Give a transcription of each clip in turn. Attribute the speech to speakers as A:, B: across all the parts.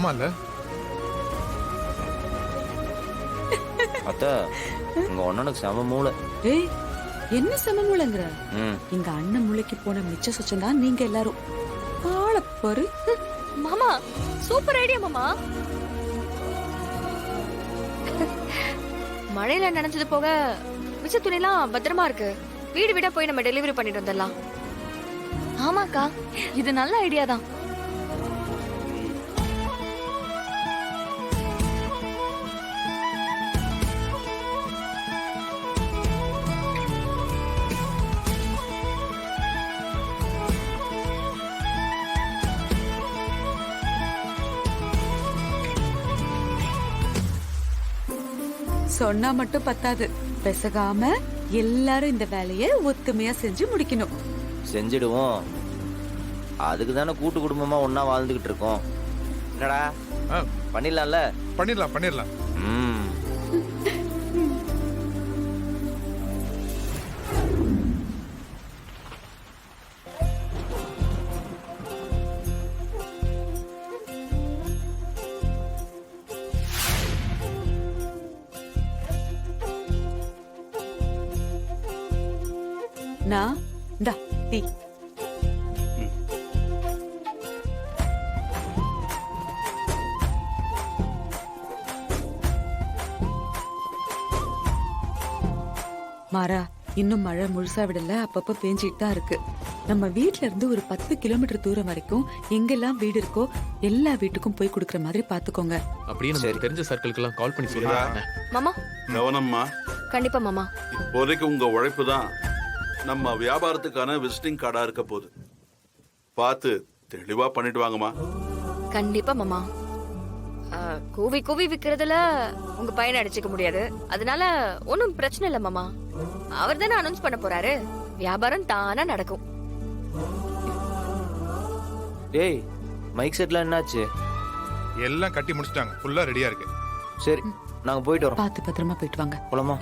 A: ஆமால
B: அத்த உங்க அண்ணனுக்கு செம மூளை.
C: ஏய் என்ன சமமூலங்கிற? எங்க அண்ணன் மூளைக்கு போன மிச்ச சொச்சம் தான் நீங்க எல்லாரும். ஆளப்பாரு
D: மாமா, சூப்பர் ஐடியா மாமா. மழையில நனைஞ்சது போக மிச்ச துணிலாம் பத்திரமா இருக்கு. வீடு வீடா போய் நம்ம டெலிவரி பண்ணிட்டு வந்துடலாம். ஆமாக்கா, இது நல்ல ஐடியா தான்.
C: சொன்னா மட்டும் பத்தாது, பெசகாம எல்லாரும் இந்த வேலையை ஒத்துமையா செஞ்சு முடிக்கணும்.
B: செஞ்சிடுவோம். அதுக்கு தானே கூட்டு குடும்பமா ஒன்னா வாழ்ந்துகிட்டு இருக்கோம். என்னடா பண்ணிடலாம்ல?
A: பண்ணிடலாம் பண்ணிடலாம்.
C: நான் இந்தா டீ. மாறா, இன்னும் மழை முழுசா விடல, அப்பப்ப பேஞ்சிட்டு தான் இருக்கு. நம்ம வீட்ல இருந்து ஒரு 10 கிலோமீட்டர் தூரம் வரைக்கும் எங்கெல்லாம் வீடு இருக்கோ எல்லா வீட்டுக்கும் போய் குடுக்கற மாதிரி பாத்துக்கோங்க.
E: அப்படியே நம்ம தெரிஞ்ச சர்க்கிள்க்கு எல்லாம் கால் பண்ணி சொல்லுங்க.
D: மாமா
F: கவனம்மா.
D: கண்டிப்பா மாமா.
F: இப்போதைக்கு உங்க உழைப்பு தான் நம்ம வியாபாரத்துக்கான விசிட்டிங் கார்டா இருக்க போகுது. பார்த்து தெளிவா பண்ணிட்டு வாங்கம்மா.
D: கண்டிப்பா மாமா. கூவி கூவி விக்கிறதுல உங்க பையனை அடிச்சுக்க முடியாது. அதனால ஒன்னும் பிரச்சனை இல்ல மாமா. அவர் தானே அனௌன்ஸ் பண்ண போறாரு. வியாபாரம் தானா நடக்கும்.
B: டேய், மைக் செட்லாம் என்னாச்சு?
A: எல்லாம் கட்டி முடிச்சிட்டாங்க, ஃபுல்லா ரெடியா இருக்கு.
B: சரி, நாங்க போயிட்டு வரோம்.
C: பார்த்து பத்திரமா போயிட்டு வாங்க.
B: போலாமா?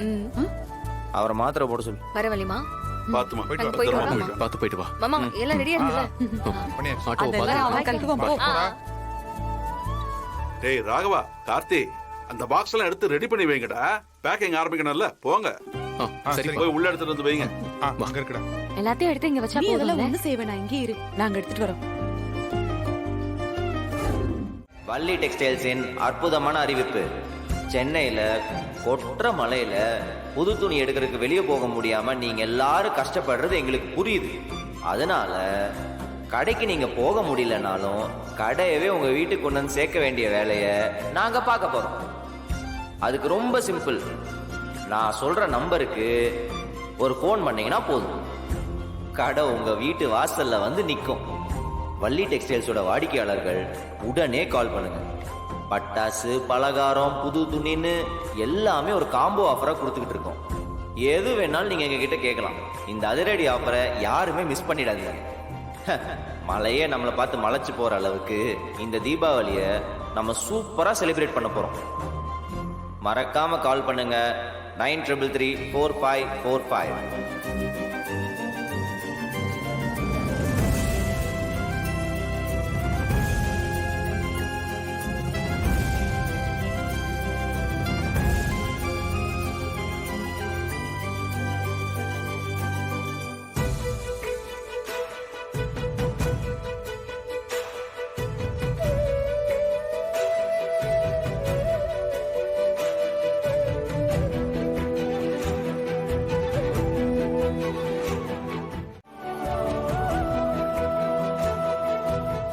B: அவரை மாத்திரை போட சொல்லு.
D: பரவாயில்லைமா?
F: பாத்துமா
D: போயிட்டு வரலாம்.
E: பார்த்து போயிட்டு வா.
D: மாமா எல்லாம் ரெடியா இருக்குல்ல?
E: ஆட்டோ பாத்து.
F: டேய் ராகவா, கார்த்தி, அந்த பாக்ஸ் எல்லாம் எடுத்து ரெடி பண்ணி வைங்கடா. பேக்கிங் ஆரம்பிக்கணும்ல, போங்க.
E: சரி,
F: போய் உள்ள எடுத்துட்டு வந்து வைங்க.
A: அங்க இருக்குடா.
D: எல்லாத்தையும் எடுத்து இங்க வச்சா
C: நீ
D: போதும்.
C: அதெல்லாம் ஒண்ணு செய்வே, நான் இங்கே இரு, நாங்க எடுத்துட்டு வரோம்.
B: வள்ளி டெக்ஸ்டைல்ஸின் அற்புதமான அறிவிப்பு. சென்னையில கொற்ற மலையில புது துணி எடுக்கிறதுக்கு வெளியே போக முடியாம நீங்க எல்லாரும் கஷ்டப்படுறது எங்களுக்கு புரியுது. அதனால கடைக்கு நீங்க போக முடியலனாலும் கடையவே உங்க வீட்டுக்கு கொண்டு வந்து சேர்க்க வேண்டிய வேலையை நாங்க பார்க்க போறோம். அதுக்கு ரொம்ப சிம்பிள். நான் சொல்ற நம்பருக்கு ஒரு ஃபோன் பண்ணீங்கன்னா போதும், கடை உங்க வீட்டு வாசல்ல வந்து நிற்கும். வள்ளி டெக்ஸ்டைல்ஸோட வாடிக்கையாளர்கள் உடனே கால் பண்ணுங்க. பட்டாசு, பலகாரம், புது துணின்னு எல்லாமே ஒரு காம்போ ஆஃபரா கொடுத்துக்கிட்டு இருக்கோம். எது வேணாலும் நீங்க எங்க கிட்ட கேட்கலாம். இந்த அதிரடி ஆஃபரை யாருமே மிஸ் பண்ணிடாதீங்க. மழையே நம்மளை பார்த்து மலைச்சு போற அளவுக்கு இந்த தீபாவளியை நம்ம சூப்பரா செலிப்ரேட் பண்ண போறோம். மறக்காம கால் பண்ணுங்க 93334545.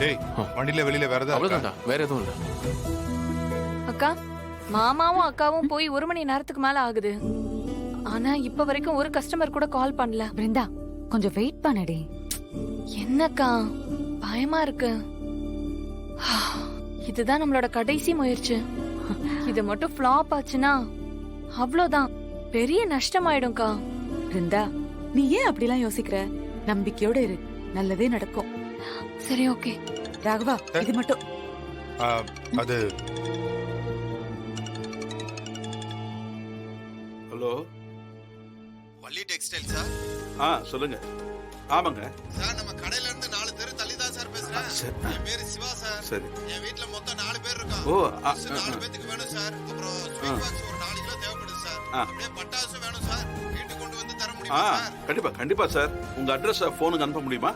A: டேய், வண்டியில வெளியில வேற ஏதாவது இருக்கா?
E: அவ்வளவுதான், வேற எதுவும் இல்ல.
D: அக்கா, மாமாவும் அக்காவும் போய் 1 மணி நேரத்துக்கு மேல ஆகுது. ஆனா இப்ப வரைக்கும் ஒரு கஸ்டமர் கூட கால் பண்ணல.
C: பிருந்தா, கொஞ்சம் வெயிட் பண்ணடி.
D: என்னக்கா, பயமா இருக்கு. இதுதான் நம்மளோட கடைசி முயற்சி. இது மட்டும் ஃப்ளாப் ஆச்சுன்னா அவ்வளவுதான், பெரிய நஷ்டமாயிடும்க்கா.
C: பிருந்தா, நீ ஏன் அப்படிலாம் யோசிக்கிற? நம்பிக்கையோட இரு, நல்லதே நடக்கும்.
D: சரி, ஓகே.
C: ராகவா, இது மட்டும்.
A: அது
F: ஹலோ,
G: வள்ளி டெக்ஸ்டைல்ஸா?
F: சொல்லுங்க. ஆமாங்க
G: சார், நம்ம கடையில இருந்து 4 தெரு தள்ளி தான் சார் பேசுறேன்.
F: சரி.
G: என் பேரு சிவா சார்.
F: சரி.
G: என் வீட்ல மொத்தம் 4 பேர் இருக்கோம்.
F: ஓ,
G: Dress 4 பேத்துக்கு வேணும் சார். அப்புறம் ஸ்வீட் பாக்ஸ் ஒரு 4 கிலோ தேவைப்படுது சார். அப்படியே பட்டாசு வேணும் சார். வீட்டுக்கு கொண்டு வந்து தர முடியுமா சார்?
F: கண்டிப்பா சார். உங்க அட்ரஸ் போனுக்கு அனுப்ப முடியுமா?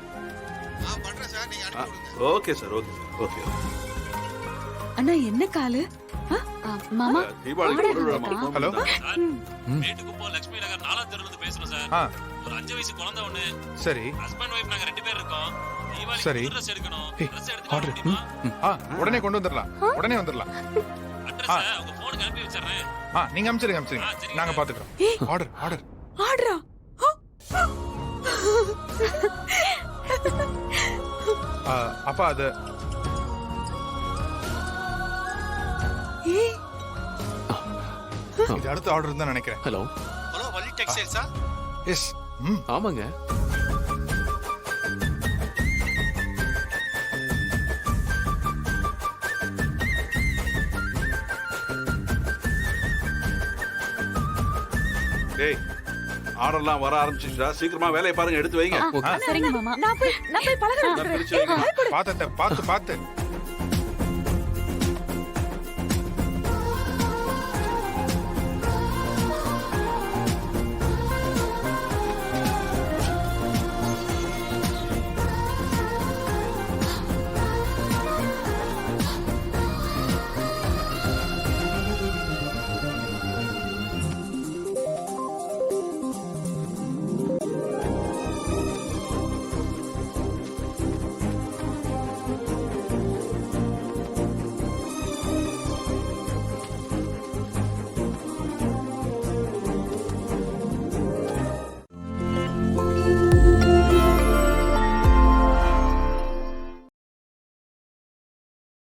G: பண்றேன் சார். நீங்க அனுப்பி விடுங்க.
F: Okay sir, okay.
C: அண்ணா என்ன காலு மாமா
F: தீபாவளிக்கு பொருள் வேணுமா?
A: ஹலோ
H: மேட்டுக்குப்பம் லட்சுமி நகர் 4ஆம் தெருல இருந்து பேசுறோம் சார்.
A: ஆ
H: ஒரு 5 வயசு குழந்தை ஒண்ணு.
A: சரி
H: ஹஸ்பண்ட் ஒய்ஃப் நாங்க 2 பேர் இருக்கோம். தீபாவளிக்கு
A: சரி.
H: புது ட்ரெஸ் எடுக்கணும்.
A: ஏய்,
H: ட்ரெஸ் எடுத்து
A: ஆர்டர்.
H: முடியுமா?
A: உடனே கொண்டு வந்துடலாம்.
H: அட்ரஸ் உங்க போனுக்கு அனுப்பி வச்சிடுறேன்.
A: நீங்க அனுப்பிச்சிருங்க
H: சரிங்க.
A: நாங்க பாத்துக்கிறோம். ஆர்டர்
C: ஆடுறா
A: அப்பா அது
C: ஏய்
A: இது அடுத்த ஆர்டர் தான் நினைக்கிறேன்.
E: ஹலோ
G: ஹலோ வள்ளி டெக்ஸ்டைல்ஸா?
A: எஸ்
E: ஆமாங்க.
F: டேய், ஆர்டர்லாம் வர ஆரம்பிச்சிட்டா. சீக்கிரமா வேலையை பாருங்க, எடுத்து வைங்க.
C: சரிங்க மாமா நான் போய் பலகாரம்
F: பிரிச்சு வைங்க.
A: பார்த்து